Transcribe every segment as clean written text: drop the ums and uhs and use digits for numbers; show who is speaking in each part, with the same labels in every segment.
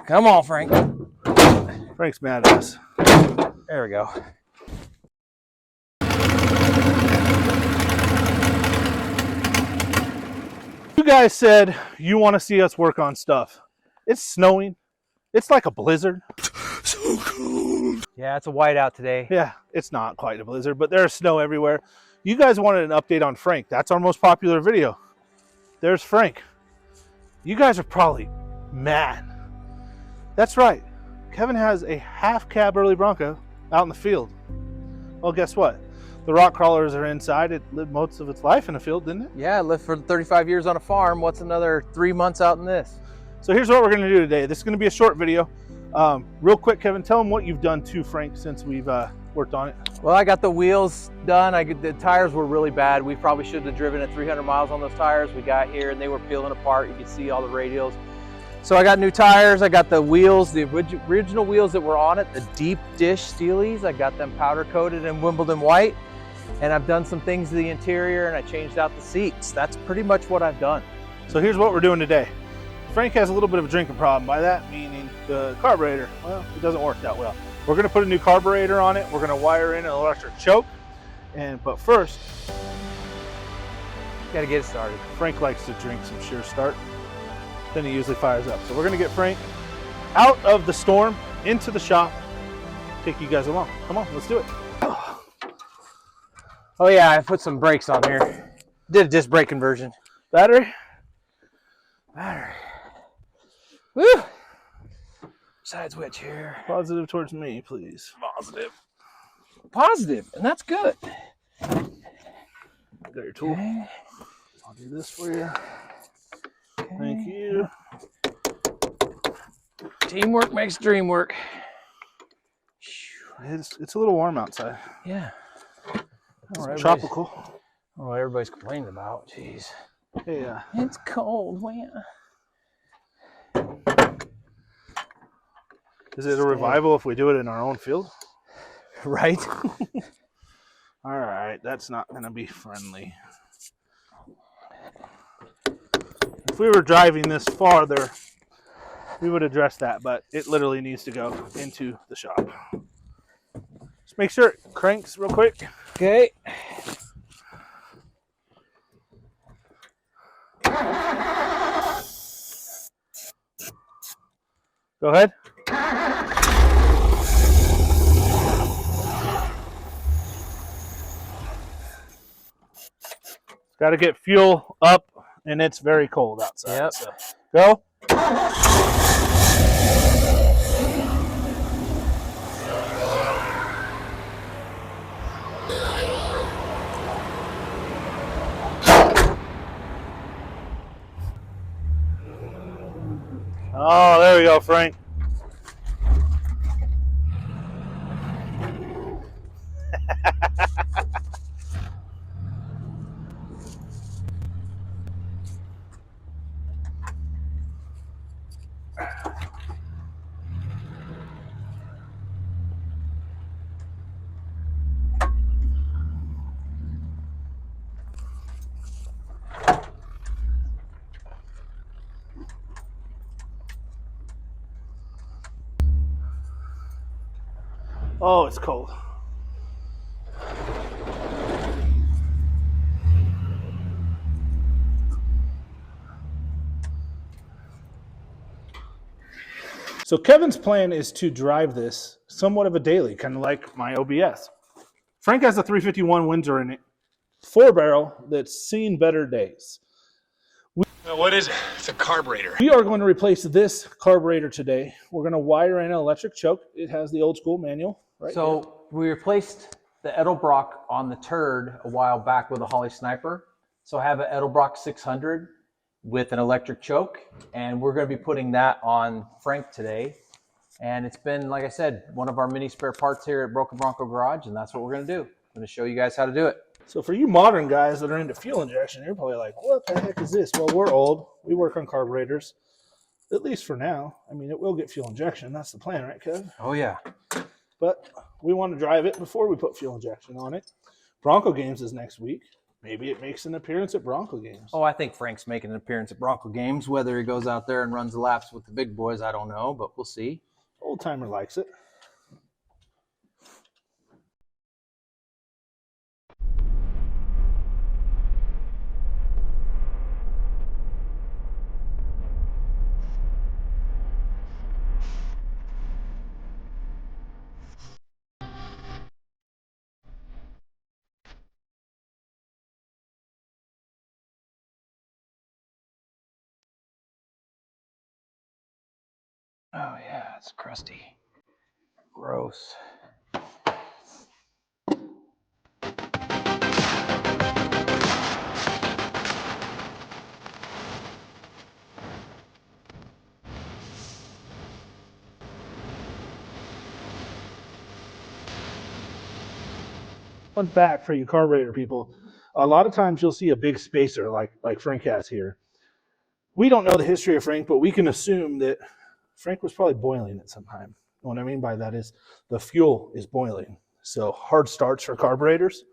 Speaker 1: Come on, Frank.
Speaker 2: Frank's mad at us.
Speaker 1: There we go.
Speaker 2: You guys said you want to see us work on stuff. It's snowing. It's like a blizzard.
Speaker 1: So cold. Yeah, it's a whiteout today.
Speaker 2: Yeah, it's not quite a blizzard, but there's snow everywhere. You guys wanted an update on Frank. That's our most popular video. There's Frank. You guys are probably mad. That's right. Kevin has a half cab early Bronco out in the field. Well, guess what? The rock crawlers are inside. It lived most of its life in the field, didn't it?
Speaker 1: Yeah, I lived for 35 years on a farm. What's another 3 months out in this?
Speaker 2: So here's what we're going to do today. This is going to be a short video. Real quick, Kevin, tell them what you've done to Frank since we've worked on it.
Speaker 1: Well, I got the wheels done. The tires were really bad. We probably should have driven at 300 miles on those tires. We got here and they were peeling apart. You could see all the radials. So I got new tires. I got the wheels, the original wheels that were on it, the deep dish Steelies. I got them powder coated in Wimbledon white. And I've done some things to the interior and I changed out the seats. That's pretty much what I've done.
Speaker 2: So here's what we're doing today. Frank has a little bit of a drinking problem. By that meaning the carburetor, well, it doesn't work that well. We're gonna put a new carburetor on it. We're gonna wire in an electric choke. But first,
Speaker 1: Gotta get it started.
Speaker 2: Frank likes to drink some Sure Start. Then he usually fires up. So we're gonna get Frank out of the storm, into the shop, take you guys along. Come on, let's do it.
Speaker 1: Oh yeah, I put some brakes on here. Did a disc brake conversion.
Speaker 2: Battery?
Speaker 1: Battery. Woo! Side switch here.
Speaker 2: Positive towards me, please.
Speaker 1: Positive. Positive, and that's good.
Speaker 2: Got your tool.
Speaker 1: Okay.
Speaker 2: I'll do this for you.
Speaker 1: Okay.
Speaker 2: Thank you.
Speaker 1: Teamwork makes dream work.
Speaker 2: It's a little warm outside.
Speaker 1: Yeah.
Speaker 2: It's tropical.
Speaker 1: Oh, everybody's complaining about. Jeez.
Speaker 2: Hey,
Speaker 1: it's cold. Man.
Speaker 2: Is it a revival if we do it in our own field?
Speaker 1: Right.
Speaker 2: All right, that's not going to be friendly. If we were driving this farther, we would address that, but it literally needs to go into the shop. Just make sure it cranks real quick.
Speaker 1: Okay.
Speaker 2: Go ahead. Got to get fuel up, and it's very cold outside.
Speaker 1: Yep.
Speaker 2: So go. Oh, there we go, Frank. Oh, it's cold. So Kevin's plan is to drive this somewhat of a daily, kind of like my OBS. Frank has a 351 Windsor in it, 4-barrel that's seen better days.
Speaker 3: What is it? It's a carburetor.
Speaker 2: We are going to replace this carburetor today. We're going to wire in an electric choke. It has the old school manual right
Speaker 1: So
Speaker 2: here.
Speaker 1: we replaced the Edelbrock on the turd a while back with a Holly Sniper. So I have an Edelbrock 600 with an electric choke, and we're going to be putting that on Frank today. And it's been, like I said, one of our mini spare parts here at Bronco Garage, and that's what we're going to do. I'm going to show you guys how to do it.
Speaker 2: So for you modern guys that are into fuel injection, you're probably like, what the heck is this? Well, we're old. We work on carburetors, at least for now. I mean, it will get fuel injection. That's the plan, right, Kev?
Speaker 1: Oh, yeah.
Speaker 2: But we want to drive it before we put fuel injection on it. Bronco Games is next week. Maybe it makes an appearance at Bronco Games.
Speaker 1: Oh, I think Frank's making an appearance at Bronco Games. Whether he goes out there and runs laps with the big boys, I don't know, but we'll see.
Speaker 2: Old timer likes it.
Speaker 1: Oh, yeah, it's crusty. Gross.
Speaker 2: Fun fact for you carburetor people, a lot of times you'll see a big spacer like Frank has here. We don't know the history of Frank, but we can assume that Frank was probably boiling at some time. What I mean by that is the fuel is boiling. So hard starts for carburetors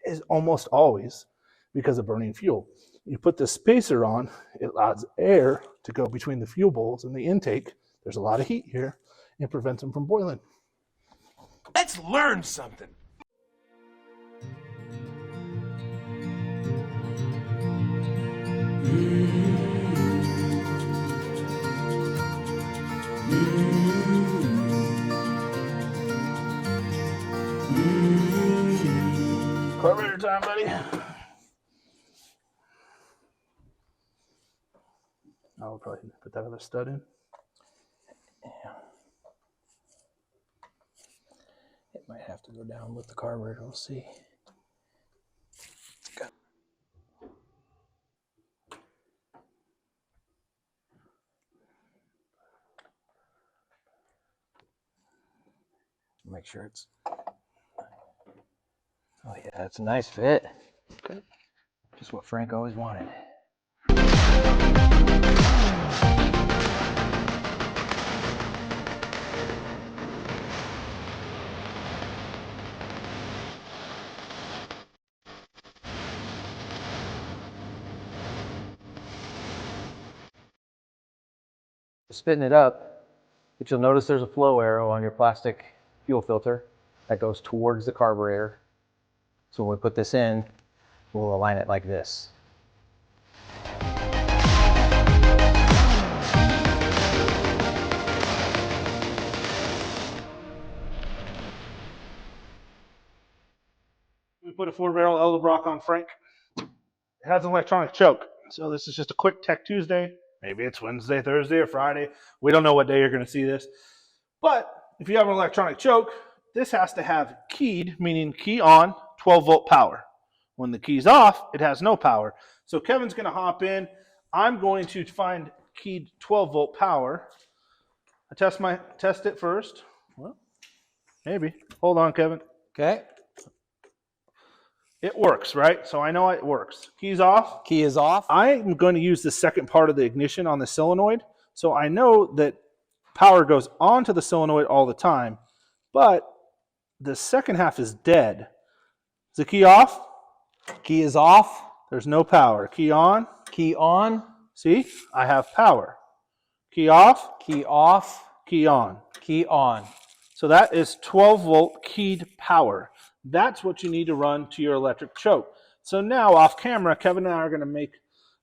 Speaker 2: is almost always because of burning fuel. You put the spacer on, it allows air to go between the fuel bowls and the intake. There's a lot of heat here and prevents them from boiling.
Speaker 3: Let's learn something.
Speaker 2: Carburetor time, buddy. I'll probably put that other stud in.
Speaker 1: Yeah. It might have to go down with the carburetor. We'll see. Make sure it's. Oh yeah, it's a nice fit.
Speaker 2: Okay.
Speaker 1: Just what Frank always wanted. Spitting it up, but you'll notice there's a flow arrow on your plastic fuel filter that goes towards the carburetor. So when we put this in, we'll align it like this.
Speaker 2: We put a 4-barrel Edelbrock on Frank. It has an electronic choke. So this is just a quick Tech Tuesday. Maybe it's Wednesday, Thursday, or Friday. We don't know what day you're going to see this. But if you have an electronic choke, this has to have keyed, meaning key on, 12-volt power. When the key's off, it has no power. So Kevin's going to hop in. I'm going to find keyed 12-volt power. I test it first. Well, maybe. Hold on, Kevin.
Speaker 1: Okay.
Speaker 2: It works, right? So I know it works. Key's off.
Speaker 1: Key is off.
Speaker 2: I'm going to use the second part of the ignition on the solenoid. So I know that power goes onto the solenoid all the time, but the second half is dead. Is the key off?
Speaker 1: Key is off.
Speaker 2: There's no power. Key on.
Speaker 1: Key on.
Speaker 2: See, I have power. Key off.
Speaker 1: Key off.
Speaker 2: Key on.
Speaker 1: Key on.
Speaker 2: So that is 12-volt keyed power. That's what you need to run to your electric choke. So now off camera, Kevin and I are going to make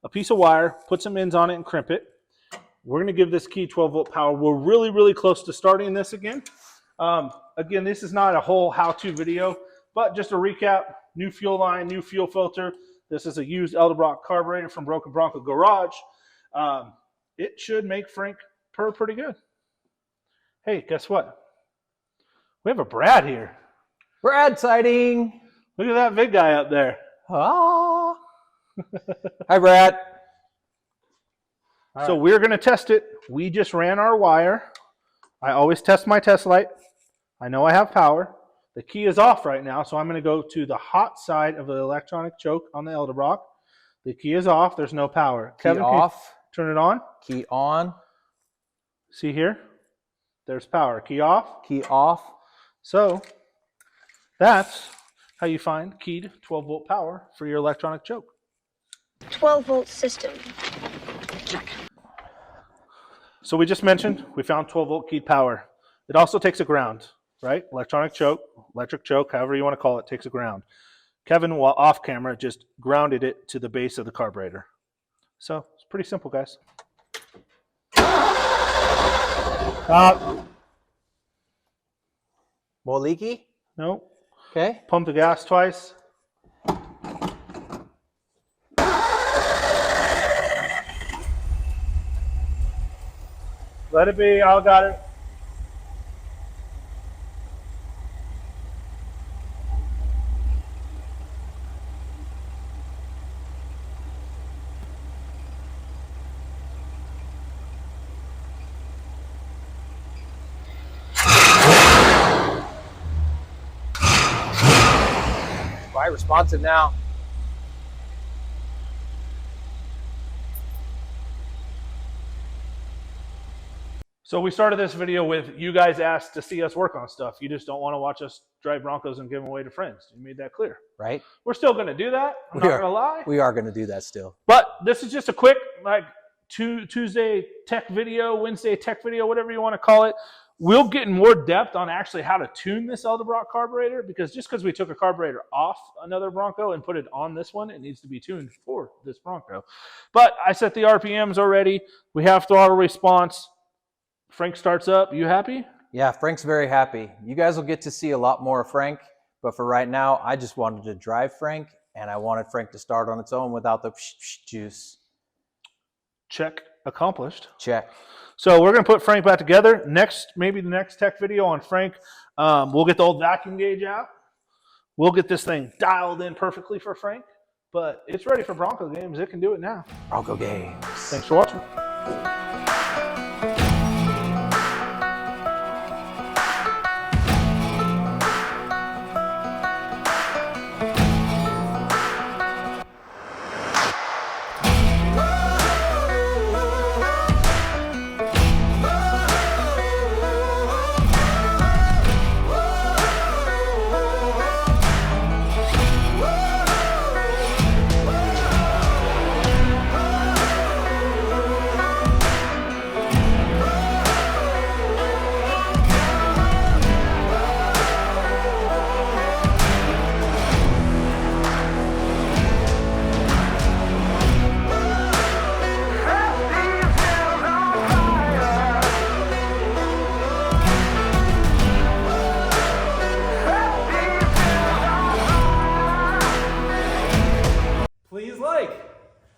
Speaker 2: a piece of wire, put some ends on it and crimp it. We're going to give this key 12-volt power. We're really, really close to starting this again. Again, this is not a whole how-to video, but just a recap. New fuel line, new fuel filter. This is a used Edelbrock carburetor from Bronco Garage. It should make Frank purr pretty good. Hey, guess what? We have a Brad here.
Speaker 1: Brad sighting.
Speaker 2: Look at that big guy up there.
Speaker 1: Ah. Hi, Brad.
Speaker 2: So we're going to test it. We just ran our wire. I always test my test light. I know I have power. The key is off right now, so I'm going to go to the hot side of the electronic choke on the Edelbrock. The key is off. There's no power.
Speaker 1: Key
Speaker 2: Kevin,
Speaker 1: off.
Speaker 2: Turn it on.
Speaker 1: Key on.
Speaker 2: See here? There's power. Key off.
Speaker 1: Key off.
Speaker 2: So that's how you find keyed 12-volt power for your electronic choke.
Speaker 4: 12-volt system. Check.
Speaker 2: So we just mentioned we found 12-volt keyed power. It also takes a ground, right? Electronic choke, electric choke, however you want to call it, takes a ground. Kevin, while off camera, just grounded it to the base of the carburetor. So it's pretty simple, guys.
Speaker 1: More leaky?
Speaker 2: No.
Speaker 1: Okay.
Speaker 2: Pump the gas twice. Let it be, I got it.
Speaker 1: Quite responsive now.
Speaker 2: So we started this video with you guys asked to see us work on stuff. You just don't want to watch us drive Broncos and give them away to friends. You made that clear.
Speaker 1: Right?
Speaker 2: We're still going to do that. I'm not going to lie.
Speaker 1: We are going to do that still.
Speaker 2: But this is just a quick, like, Tuesday tech video, Wednesday tech video, whatever you want to call it. We'll get in more depth on actually how to tune this Edelbrock carburetor, because just because we took a carburetor off another Bronco and put it on this one, it needs to be tuned for this Bronco. But I set the RPMs already. We have throttle response. Frank starts up. You happy?
Speaker 1: Yeah, Frank's very happy. You guys will get to see a lot more of Frank, but for right now, I just wanted to drive Frank, and I wanted Frank to start on its own without the juice.
Speaker 2: Check accomplished.
Speaker 1: Check.
Speaker 2: So we're going to put Frank back together. Next, maybe the next tech video on Frank, we'll get the old vacuum gauge out. We'll get this thing dialed in perfectly for Frank, but it's ready for Bronco Games. It can do it now.
Speaker 1: Bronco Games.
Speaker 2: Thanks for watching.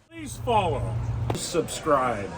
Speaker 3: Please follow. Subscribe.